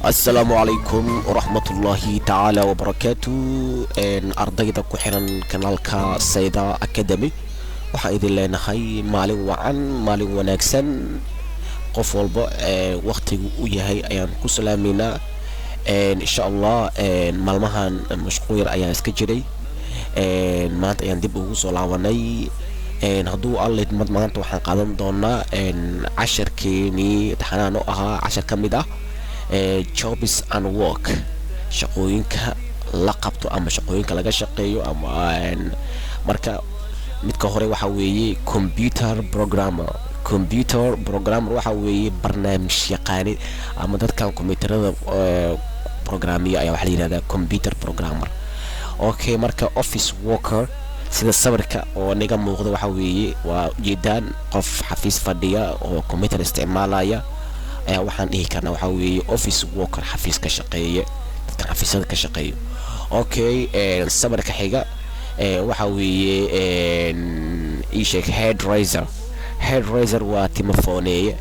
السلام عليكم ورحمة الله تعالى وبركاته. ardayda ku xiran kanaalka Sayda Academy waxaan idin leenahay maalin wacan, maalin wanaagsan. qof walba waqtigu u yahay ayaan ku salaameynaa. insha Allah maalmahan mashquul yar ayaa iska jiray. maanta ayaan dib ugu soo laabanay. hadduu alla idmad maanta waxaan qaadan doonaa casharkeenii taxanaan oo ahaa cashar ka mid ah jobs and work, shaqooyinka la qabto ama shaqooyinka laga shaqeeyo. ama marka midka hore waxa weeye computer programmer waxa weeye barnaamij yaqaani ama dadkan kombiyuutarada programmiya ayaa waxa la yiraahdaa computer programmer. okay, marka office worker sida sawirka oo niga muuqda waxa weeye waa ujeedaan qof xafiis fadhiya oo computer isticmaalaya ayaa waxaan dhihi karnaa waxa weeye office worker, xafiis ka shaqeeya, dadka xafiisyada ka shaqeeya. okay, sawirka xiga waxa weeye sheeg hairdresser waa timo fooneeye,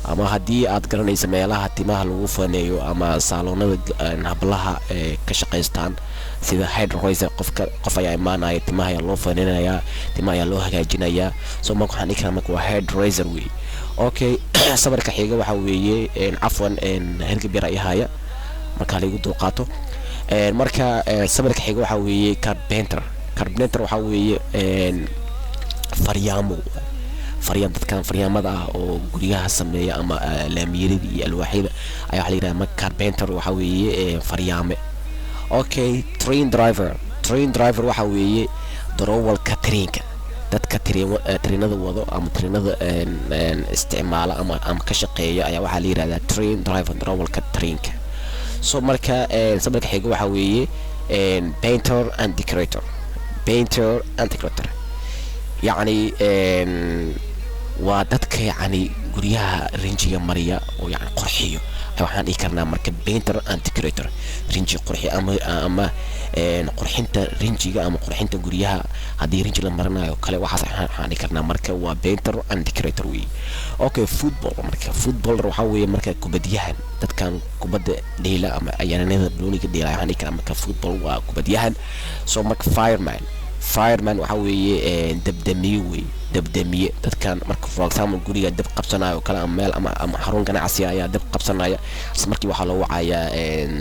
ama haddii aad garanaysa meelaha timaha lagu fooneeyo ama saalonada hablaha ka shaqaystaan sida hairdresser. qof ayaa imaanaya, timaha ayaa loo fooneynayaa, timaha ayaa loo hagaajinayaa. so marka waxaan dhihi karaa marka waa hairdresser wey. okay, sawirka xiga waxa weeye cafwan hergab yar ayahaya marka lagu dulqaato. marka sawirka xiga waxa weeye carpenter waxa weeye faryaamo dadkan faryaamada ah oo guryaha sameeya ama laamiyada iyo alwaaxyada ayaa waxa la yiraahdaa marka carpenter waxa weeye faryaame. okay, train driver waxa weeye darawalka trainka, dadka trainada wado ama trainada isticmaala ama ka shaqeeya ayaa waxaa la yiraahdaa train driver, darawalka trainka. so marka sawirka xiga waxa weeye painter and decorator yacni waa dadka yacni guryaha rinjiga mariya oo yacni qurxiyo. waxaan dhihi karnaa marka painter and decorator, rinji qurxi ama qurxinta rinjiga ama qurxinta guryaha haddii rinji la marinayo kale waxaas waxaan dhihi karnaa marka waa painter and decorator wey. okay, footballer waxa weeye marka kubadyahan, dadkan kubadda dheela ama ciyaaryahanada banooniga dheela waxaan dhihi karaa marka football waa kubadyahan. so marka fireman waxa weeye dabdamiye dadkan marka for example guriga dab qabsanayo kale ama meel ama xarun ganacsi ayaa dab qabsanaya, isla markii waxaa loo wacayaa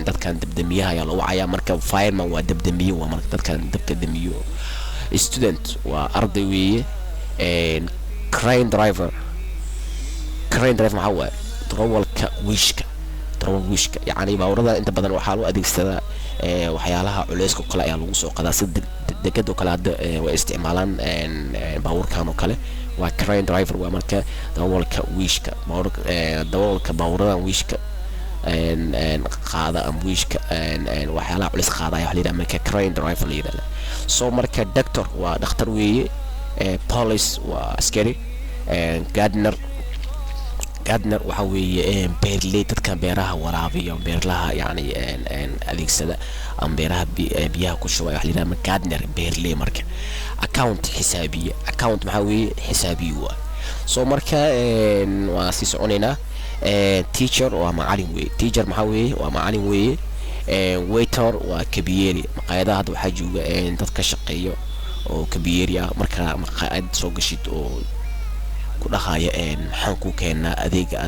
dadkan dabdamiyaha ayaa loo wacayaa. marka fireman waa dabdamiye, waa marka dadkan dabka damiyo. student waa arday weeye. crane driver maxaa waaye darawalka wiishka yacni baawarada inta badan waxaa loo adeegsadaa waxyaalaha culeyska kale ayaa lagu soo qadaa, sida degada kale hadda way isticmaalaan baawarkan oo kale. waa crane driver waa marka darawalka wiishka, darawalka baawaradan wiishka qaada ama wiishka waxyaalaha culeys qaada ayaa waxa la yidhaha marka crane driver la yidhahda. so marka doctor waa dhakhtar weeye. police waa askari. gardener waxa weeye beerley, dadka beeraha waraabiya, beerlaha yacni adeegsada ama beeraha biyaha ku shubaya waxa la yidhaha gardener, beerley. marka account maxaa weeye xisaabiye waa. so marka waa sii soconaynaa. teacher waa macalin weeye. maxaa weeye waa macalin weeye. waiter waa kabiyeeri, maqaayadaha hadda waxaa jooga dad ka shaqeeyo oo kabiyeeri ah. marka maqaayad soo gashid oo ku dhahaya maxaan ku keenaa adeega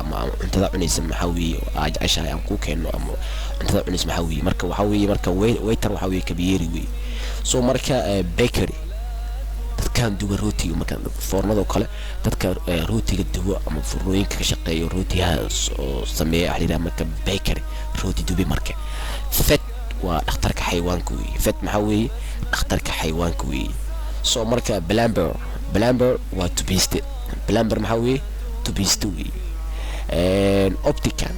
ama cuntada cunaysa maxaa weeye aad jeceshahay aan ku keeno ama cuntada cunaysa maxaa weeye. marka waxaa weeye marka waiter waxaa weeye kabiyeeri weeye. so marka bakery dadkan duba rootiga, marka foornado kale dadka rootiga duba ama furnooyinka ka shaqeeyo rootiga oo sameeya waxa la yiraahdaa marka bakery, rooti dubi. marka vet waa dhakhtarka xayawaanka weeye. maxaa weeye dhakhtarka xayawaanka weeye. so marka plumber waa tubiste. maxaa weeye tubiste weeye. optican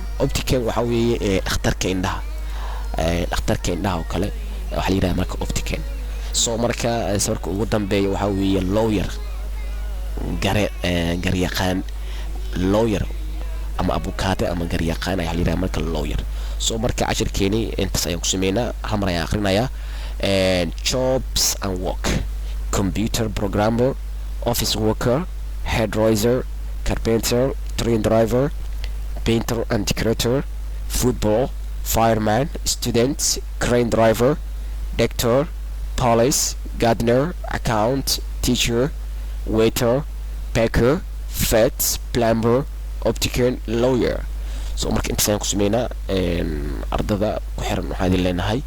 waxa weeye dhakhtarka indhaha oo kale waxa la yiraahdaa marka optican. so marka sawirka ugu dambeeya waxa weeye lawyer, garyaqaan ama abukaate ama garyaqaan ayaa la yiraahdaa marka lawyer. so marka cashirkeeni intaas ayaan ku sameynaa, hal mar ayaan akhrinayaa. jobs and work, computer programmer, office worker, hairdresser, carpenter, train driver, painter and decorator, football, fireman, student, crane driver, doctor, police, gardener, account, teacher, waiter, packer, vet, plumber, optician, lawyer. so marka intaasaan ku sameynaa ardada ku xiran waxaa idin leenahay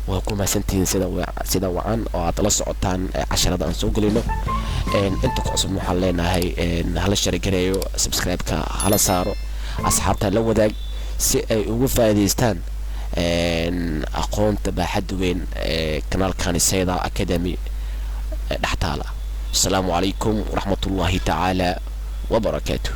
waa ku mahadsantihiin sida wacan oo aad la socotaan casharada aan soo gelino inta ku cusub waxaan leenahay hala share-gareeyo, subscribe-ka hala saaro, asxaabta la wadaag si ay ugu faa'iidaystaan aqoonta baaxad weyn kanaalkani Sayda Academy dhextaala. السلام عليكم ورحمة الله تعالى وبركاته.